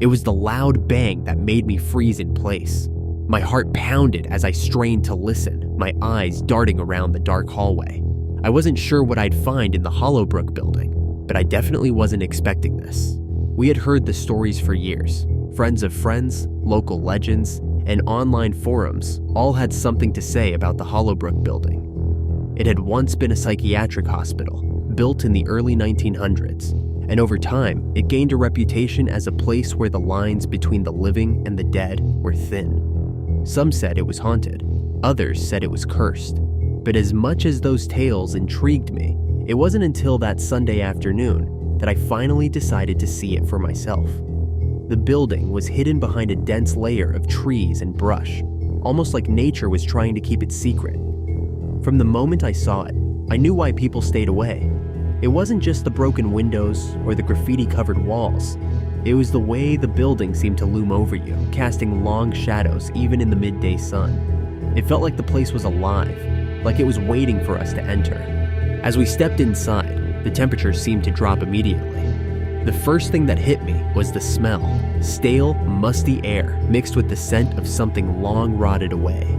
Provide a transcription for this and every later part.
It was the loud bang that made me freeze in place. My heart pounded as I strained to listen, my eyes darting around the dark hallway. I wasn't sure what I'd find in the Hollowbrook building, but I definitely wasn't expecting this. We had heard the stories for years. Friends of friends, local legends, and online forums all had something to say about the Hollowbrook building. It had once been a psychiatric hospital, built in the early 1900s, and over time, it gained a reputation as a place where the lines between the living and the dead were thin. Some said it was haunted, others said it was cursed. But as much as those tales intrigued me, it wasn't until that Sunday afternoon that I finally decided to see it for myself. The building was hidden behind a dense layer of trees and brush, almost like nature was trying to keep it secret. From the moment I saw it, I knew why people stayed away. It wasn't just the broken windows or the graffiti-covered walls. It was the way the building seemed to loom over you, casting long shadows even in the midday sun. It felt like the place was alive, like it was waiting for us to enter. As we stepped inside, the temperature seemed to drop immediately. The first thing that hit me was the smell, stale, musty air mixed with the scent of something long rotted away.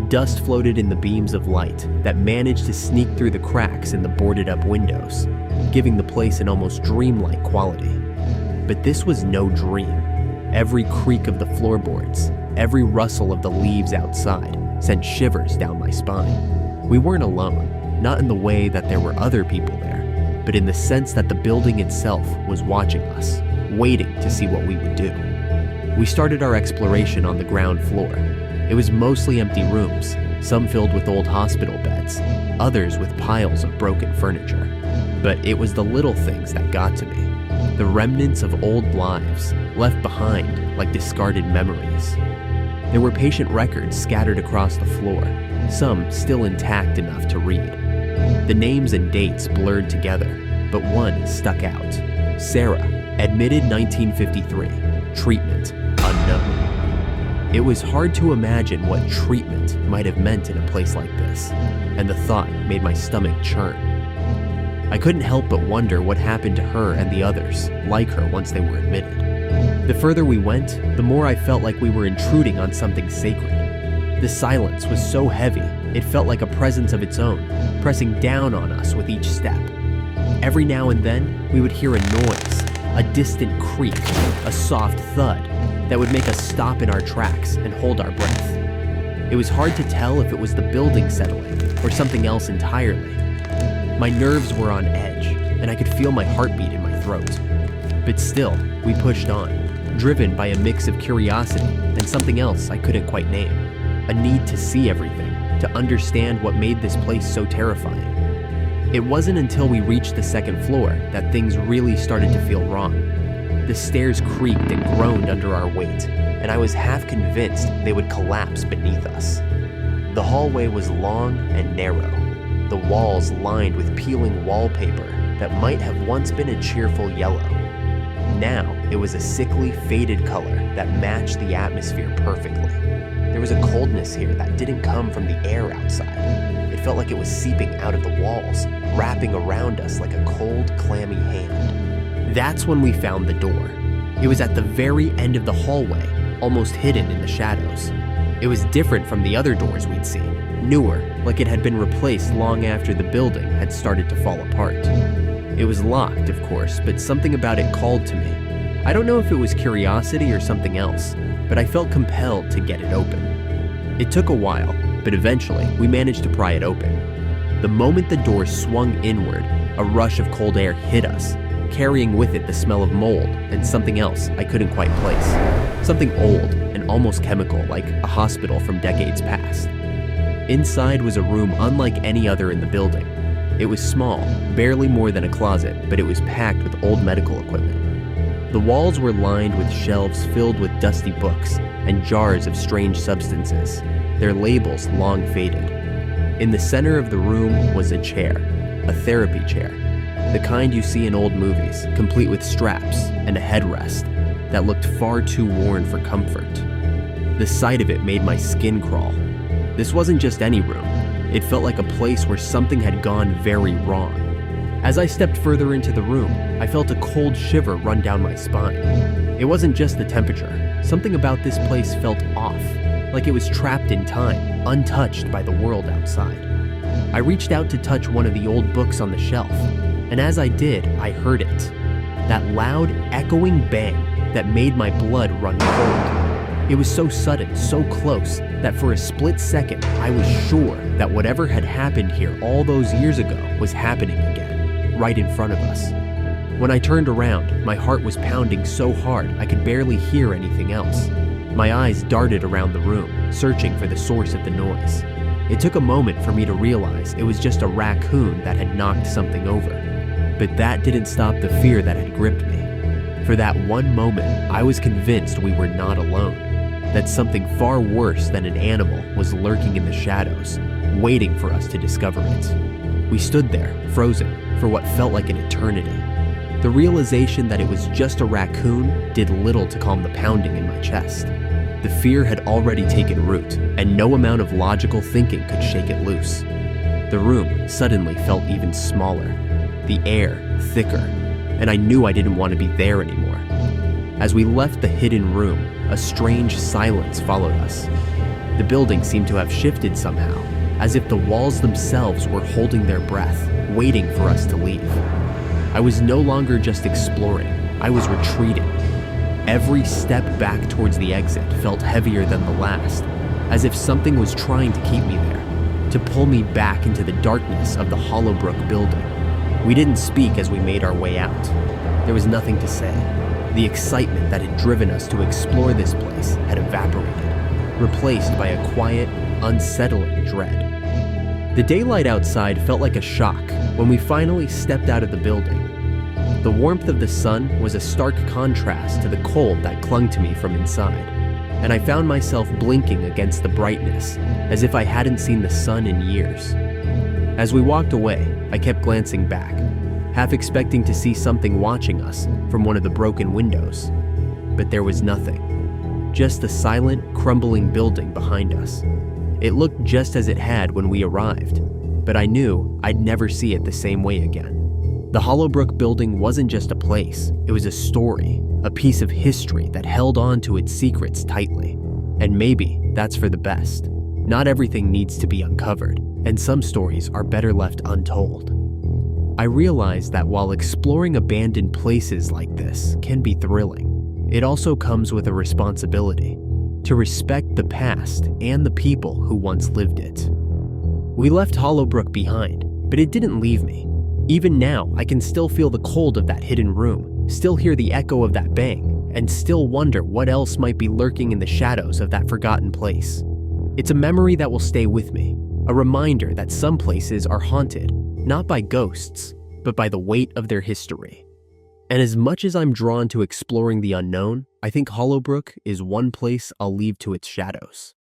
Dust floated in the beams of light that managed to sneak through the cracks in the boarded-up windows, giving the place an almost dreamlike quality. But this was no dream. Every creak of the floorboards, every rustle of the leaves outside sent shivers down my spine. We weren't alone, not in the way that there were other people there, but in the sense that the building itself was watching us, waiting to see what we would do. We started our exploration on the ground floor. It was mostly empty rooms, some filled with old hospital beds, others with piles of broken furniture. But it was the little things that got to me, the remnants of old lives left behind like discarded memories. There were patient records scattered across the floor, some still intact enough to read. The names and dates blurred together, but one stuck out. Sarah, admitted 1953, treatment unknown. It was hard to imagine what treatment might have meant in a place like this, and the thought made my stomach churn. I couldn't help but wonder what happened to her and the others, like her once they were admitted. The further we went, the more I felt like we were intruding on something sacred. The silence was so heavy, it felt like a presence of its own, pressing down on us with each step. Every now and then, we would hear a noise, a distant creak, a soft thud that would make us stop in our tracks and hold our breath. It was hard to tell if it was the building settling or something else entirely. My nerves were on edge, and I could feel my heartbeat in my throat. But still, we pushed on, driven by a mix of curiosity and something else I couldn't quite name. A need to see everything, to understand what made this place so terrifying. It wasn't until we reached the second floor that things really started to feel wrong. The stairs creaked and groaned under our weight, and I was half convinced they would collapse beneath us. The hallway was long and narrow, the walls lined with peeling wallpaper that might have once been a cheerful yellow. Now it was a sickly, faded color that matched the atmosphere perfectly. There was a coldness here that didn't come from the air outside. It felt like it was seeping out of the walls, wrapping around us like a cold, clammy hand. That's when we found the door. It was at the very end of the hallway, almost hidden in the shadows. It was different from the other doors we'd seen, newer, like it had been replaced long after the building had started to fall apart. It was locked, of course, but something about it called to me. I don't know if it was curiosity or something else, but I felt compelled to get it open. It took a while, but eventually we managed to pry it open. The moment the door swung inward, a rush of cold air hit us, carrying with it the smell of mold and something else I couldn't quite place. Something old and almost chemical, like a hospital from decades past. Inside was a room unlike any other in the building. It was small, barely more than a closet, but it was packed with old medical equipment. The walls were lined with shelves filled with dusty books and jars of strange substances, their labels long faded. In the center of the room was a chair, a therapy chair, the kind you see in old movies, complete with straps and a headrest that looked far too worn for comfort. The sight of it made my skin crawl. This wasn't just any room. It felt like a place where something had gone very wrong. As I stepped further into the room, I felt a cold shiver run down my spine. It wasn't just the temperature. Something about this place felt off, like it was trapped in time, untouched by the world outside. I reached out to touch one of the old books on the shelf, and as I did, I heard it. That loud, echoing bang that made my blood run cold. It was so sudden, so close, that for a split second, I was sure that whatever had happened here all those years ago was happening again, right in front of us. When I turned around, my heart was pounding so hard I could barely hear anything else. My eyes darted around the room, searching for the source of the noise. It took a moment for me to realize it was just a raccoon that had knocked something over. But that didn't stop the fear that had gripped me. For that one moment, I was convinced we were not alone, that something far worse than an animal was lurking in the shadows, waiting for us to discover it. We stood there, frozen, for what felt like an eternity. The realization that it was just a raccoon did little to calm the pounding in my chest. The fear had already taken root, and no amount of logical thinking could shake it loose. The room suddenly felt even smaller, the air thicker, and I knew I didn't want to be there anymore. As we left the hidden room, a strange silence followed us. The building seemed to have shifted somehow, as if the walls themselves were holding their breath, waiting for us to leave. I was no longer just exploring, I was retreating. Every step back towards the exit felt heavier than the last, as if something was trying to keep me there, to pull me back into the darkness of the Hollowbrook building. We didn't speak as we made our way out. There was nothing to say. The excitement that had driven us to explore this place had evaporated, replaced by a quiet, unsettling dread. The daylight outside felt like a shock when we finally stepped out of the building. The warmth of the sun was a stark contrast to the cold that clung to me from inside, and I found myself blinking against the brightness, as if I hadn't seen the sun in years. As we walked away, I kept glancing back, half expecting to see something watching us from one of the broken windows. But there was nothing, just the silent, crumbling building behind us. It looked just as it had when we arrived, but I knew I'd never see it the same way again. The Hollowbrook building wasn't just a place, it was a story, a piece of history that held on to its secrets tightly. And maybe that's for the best. Not everything needs to be uncovered, and some stories are better left untold. I realized that while exploring abandoned places like this can be thrilling, it also comes with a responsibility to respect the past and the people who once lived it. We left Hollowbrook behind, but it didn't leave me. Even now, I can still feel the cold of that hidden room, still hear the echo of that bang, and still wonder what else might be lurking in the shadows of that forgotten place. It's a memory that will stay with me, a reminder that some places are haunted, not by ghosts, but by the weight of their history. And as much as I'm drawn to exploring the unknown, I think Hollowbrook is one place I'll leave to its shadows.